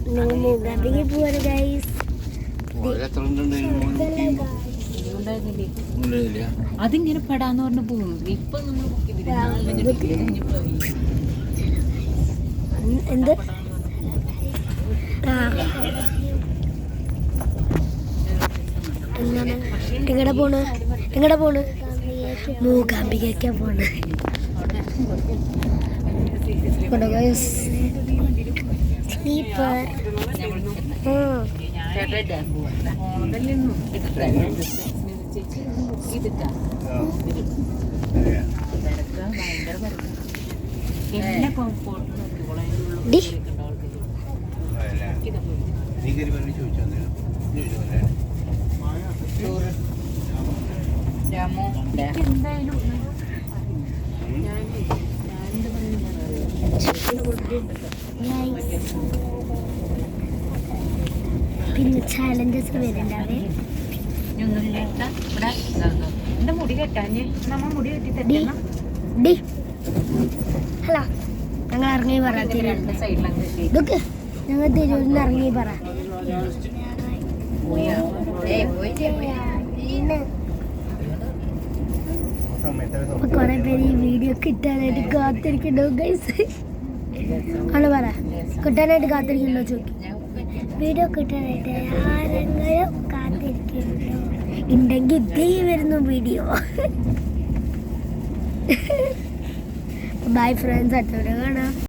മൂകാംബിക പോവാണ് ഗൈസ്. അതിങ്ങനെ പെടാന്ന് പറഞ്ഞു പോകും. ഇപ്പൊ നമ്മൾ എന്ത് എങ്ങടെ പോണ് മൂകാംബിക പോണ്. സ്ലീപ്പർ പിന്നെ ചാലഞ്ചസ് വരുന്നുണ്ടാവേ. മുടി കെട്ടാഞ്ഞ് നമ്മ മുടി കെട്ടി ഹലോ, ഞങ്ങൾ ഇറങ്ങി പറ. ഇതൊക്കെ ഞങ്ങൾ തിരൂരിന്ന് ഇറങ്ങി പറ. കൊറേ പേര് ഈ വീഡിയോ കിട്ടാനായിട്ട് കാത്തിരിക്കണ്ടാവും ഗൈസ്. ആണ് പറ, കിട്ടാനായിട്ട് കാത്തിരിക്കണ്ടോ ചോദിക്കും. വീഡിയോ കിട്ടാനായിട്ട് ആരെങ്കിലും കാത്തിരിക്കുന്നുണ്ടോ? ഉണ്ടെങ്കിൽ ഇതേ വരുന്നു വീഡിയോ. ബൈ ഫ്രണ്ട്സ്, അടുത്ത വീഡിയോ കാണാം.